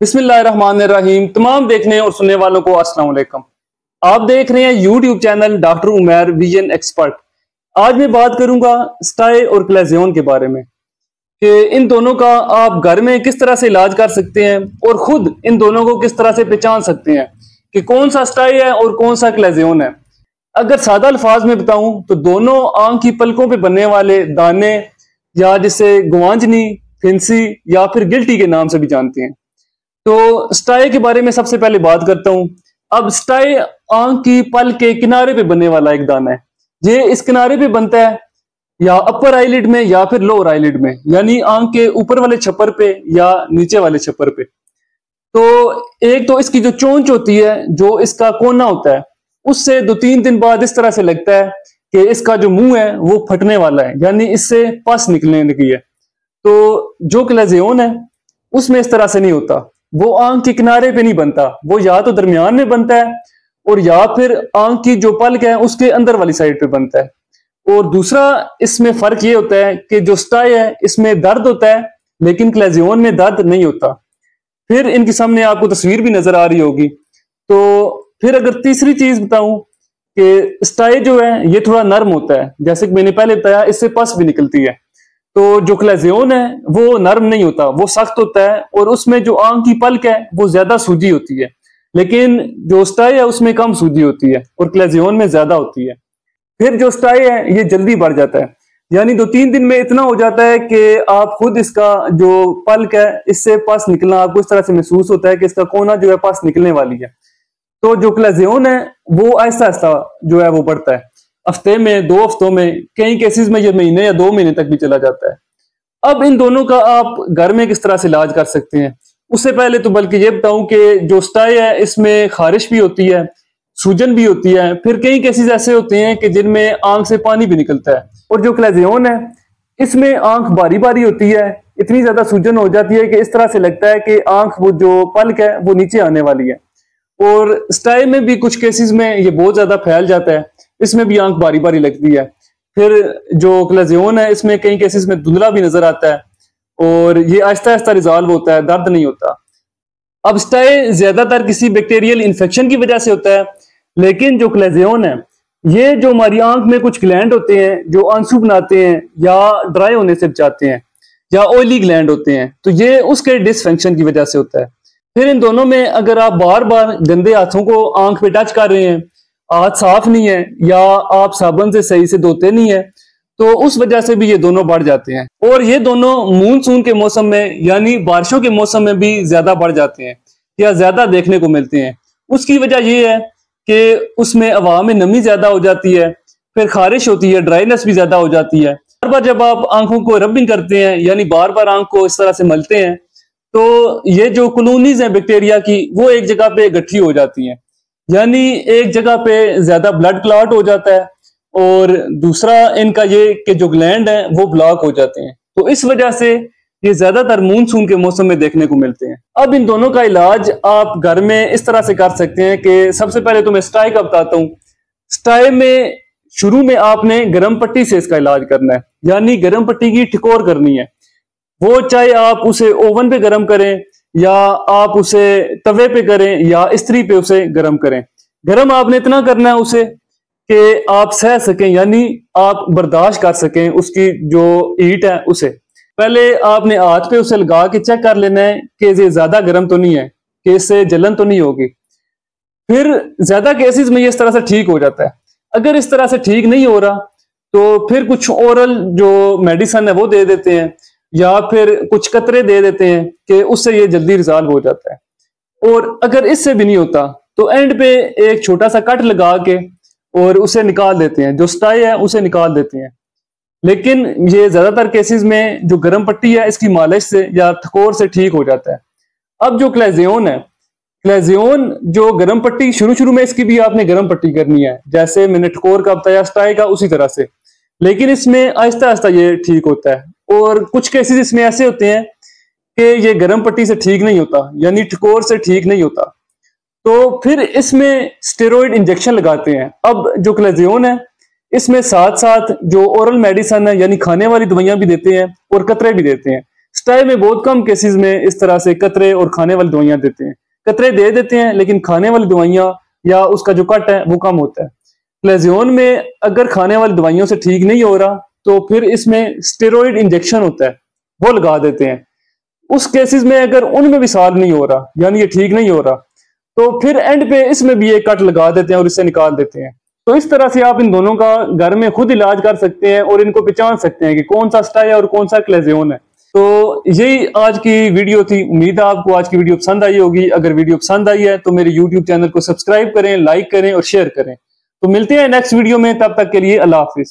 बिस्मिल्लाहिर्रहमानिर्रहीम। तमाम देखने और सुनने वालों को अस्सलाम वालेकुम। आप देख रहे हैं YouTube channel doctor Umair vision expert. आज मैं बात करूंगा स्टाई और क्लेज़ियन के बारे में कि इन दोनों का आप घर में किस तरह से इलाज कर सकते हैं और खुद इन दोनों को किस तरह से पहचान सकते हैं कि कौन सा स्टाई है और कौन सा क्लेज़ियन है। अगर सादा अल्फाज में बताऊं तो दोनों आंख की पलकों पे बनने वाले दाने या जिसे गुआंजनी, फिंसी या फिर गिल्टी के नाम से भी जानते हैं। तो स्टाई के बारे में सबसे पहले बात करता हूं। अब स्टाई आंख की पल के किनारे पे बनने वाला एक दाना है। ये इस किनारे पे बनता है या अपर आईलिड में या फिर लोअर आईलिड में, यानी आंख के ऊपर वाले छप्पर पे या नीचे वाले छप्पर पे। तो एक तो इसकी जो चोंच होती है, जो इसका कोना होता है, उससे 2-3 दिन बाद इस तरह से लगता है कि इसका जो मुंह है वो फटने वाला है, यानी इससे पस निकलने लगी है। तो जो क्लेज़ियन है उसमें इस तरह से नहीं होता, वो आंख के किनारे पे नहीं बनता, वो या तो दरमियान में बनता है और या फिर आंख की जो पलक है उसके अंदर वाली साइड पे बनता है। और दूसरा इसमें फर्क ये होता है कि जो स्टाई है इसमें दर्द होता है लेकिन क्लेज़ियन में दर्द नहीं होता। फिर इनके सामने आपको तस्वीर भी नजर आ रही होगी। तो फिर अगर तीसरी चीज बताऊं कि स्टाई जो है ये थोड़ा नर्म होता है, जैसे कि मैंने पहले बताया इससे पस भी निकलती है। तो जो क्लेज़ियन है वो नर्म नहीं होता, वो सख्त होता है और उसमें जो आंख की पलक है वो ज्यादा सूजी होती है, लेकिन जो स्टाई है उसमें कम सूजी होती है और क्लेज़ियन में ज्यादा होती है। फिर जो स्टाई है ये जल्दी बढ़ जाता है, यानी 2-3 दिन में इतना हो जाता है कि आप खुद इसका जो पलक है इससे पस निकलना आपको इस तरह से महसूस होता है कि इसका कोना जो है पस निकलने वाली है। तो जो क्लेज़ियन है वो आहिस्ता आहिस्ता जो है वो बढ़ता है, हफ्ते में, 2 हफ्तों में, कई केसेस में ये महीने या 2 महीने तक भी चला जाता है। अब इन दोनों का आप घर में किस तरह से इलाज कर सकते हैं, उससे पहले तो बल्कि ये बताऊं कि जो स्टाई है इसमें खारिश भी होती है, सूजन भी होती है, फिर कई केसेस ऐसे होते हैं कि जिनमें आंख से पानी भी निकलता है। और जो क्लेज़ियन है इसमें आंख बारी बारी होती है, इतनी ज्यादा सूजन हो जाती है कि इस तरह से लगता है कि आंख वो जो पलक है वो नीचे आने वाली है। और स्टाई में भी कुछ केसेस में ये बहुत ज्यादा फैल जाता है, इसमें भी आंख बारी बारी लगती है। फिर जो क्लेज़ियन है इसमें कई केसेस में धुंधला भी नजर आता है और ये आहिस्ता आहिस्ता रिजॉल्व होता है, दर्द नहीं होता। अब स्टाई ज्यादातर किसी बैक्टीरियल इन्फेक्शन की वजह से होता है, लेकिन जो क्लेज़ियन है ये जो हमारी आंख में कुछ ग्लैंड होते हैं जो आंसू बनाते हैं या ड्राई होने से बचाते हैं या ऑयली ग्लैंड होते हैं, तो ये उसके डिसफंक्शन की वजह से होता है। फिर इन दोनों में अगर आप बार बार गंदे हाथों को आंख पे टच कर रहे हैं, हाथ साफ नहीं है या आप साबुन से सही से धोते नहीं है, तो उस वजह से भी ये दोनों बढ़ जाते हैं। और ये दोनों मानसून के मौसम में यानी बारिशों के मौसम में भी ज्यादा बढ़ जाते हैं या ज्यादा देखने को मिलते हैं। उसकी वजह ये है कि उसमें हवा में नमी ज्यादा हो जाती है, फिर खारिश होती है, ड्राइनेस भी ज्यादा हो जाती है। बार बार जब आप आंखों को रबिंग करते हैं यानी बार बार आंख को इस तरह से मलते हैं, तो ये जो कॉलोनीज हैं बैक्टीरिया की वो एक जगह पे इकट्ठी हो जाती हैं, यानी एक जगह पे ज्यादा ब्लड क्लॉट हो जाता है और दूसरा इनका ये कि जो ग्लैंड है वो ब्लॉक हो जाते हैं। तो इस वजह से ये ज्यादातर मानसून के मौसम में देखने को मिलते हैं। अब इन दोनों का इलाज आप घर में इस तरह से कर सकते हैं कि सबसे पहले तो मैं स्टाई का बताता हूँ। स्टाई में शुरू में आपने गर्म पट्टी से इसका इलाज करना है, यानी गर्म पट्टी की ठिकोर करनी है। वो चाहे आप उसे ओवन पे गर्म करें या आप उसे तवे पे करें या इस्त्री पे उसे गर्म करें। गर्म आपने इतना करना है उसे कि आप सह सकें, यानी आप बर्दाश्त कर सकें उसकी जो हीट है उसे। पहले आपने हाथ पे उसे लगा के चेक कर लेना है कि ये ज्यादा गर्म तो नहीं है, कि इससे जलन तो नहीं होगी। फिर ज्यादा केसेस में ये इस तरह से ठीक हो जाता है। अगर इस तरह से ठीक नहीं हो रहा तो फिर कुछ ओरल जो मेडिसिन है वो दे देते हैं या फिर कुछ कतरे दे देते हैं कि उससे ये जल्दी रिजॉल्व हो जाता है। और अगर इससे भी नहीं होता तो एंड पे एक छोटा सा कट लगा के और उसे निकाल देते हैं, जो स्टाई है उसे निकाल देते हैं। लेकिन ये ज्यादातर केसेस में जो गर्म पट्टी है इसकी मालिश से या ठकोर से ठीक हो जाता है। अब जो क्लेज़ियन है, क्लेज़ियन जो गर्म पट्टी शुरू में इसकी भी आपने गर्म पट्टी करनी है, जैसे मैंने ठकोर का बताया स्टाई का उसी तरह से, लेकिन इसमें आहिस्ता आहिस्ता ये ठीक होता है। और कुछ केसेस इसमें ऐसे होते हैं कि ये गर्म पट्टी से ठीक नहीं होता, यानी ठकोर से ठीक नहीं होता, तो फिर इसमें स्टेरॉइड इंजेक्शन लगाते हैं। अब जो क्लेज़ियन है इसमें साथ साथ जो ओरल मेडिसिन है यानी खाने वाली दवाइयां भी देते हैं और कतरे भी देते हैं। स्टाई में बहुत कम केसेस में इस तरह से कतरे और खाने वाली दवाइयां देते हैं। कतरे दे देते हैं लेकिन खाने वाली दवाइयां या उसका जो कट है वो कम होता है। क्लेजियन में अगर खाने वाली दवाइयों से ठीक नहीं हो रहा तो फिर इसमें स्टेरॉइड इंजेक्शन होता है, वो लगा देते हैं। उस केसेस में अगर उनमें भी सॉल्व नहीं हो रहा, यानी ये ठीक नहीं हो रहा, तो फिर एंड पे इसमें भी एक कट लगा देते हैं और इससे निकाल देते हैं। तो इस तरह से आप इन दोनों का घर में खुद इलाज कर सकते हैं और इनको पहचान सकते हैं कि कौन सा स्टाई है और कौन सा क्लेजियन है। तो यही आज की वीडियो थी। उम्मीद है आपको आज की वीडियो पसंद आई होगी। अगर वीडियो पसंद आई है तो मेरे YouTube चैनल को सब्सक्राइब करें, लाइक करें और शेयर करें। तो मिलते हैं नेक्स्ट वीडियो में, तब तक के लिए अल्लाह हाफिज।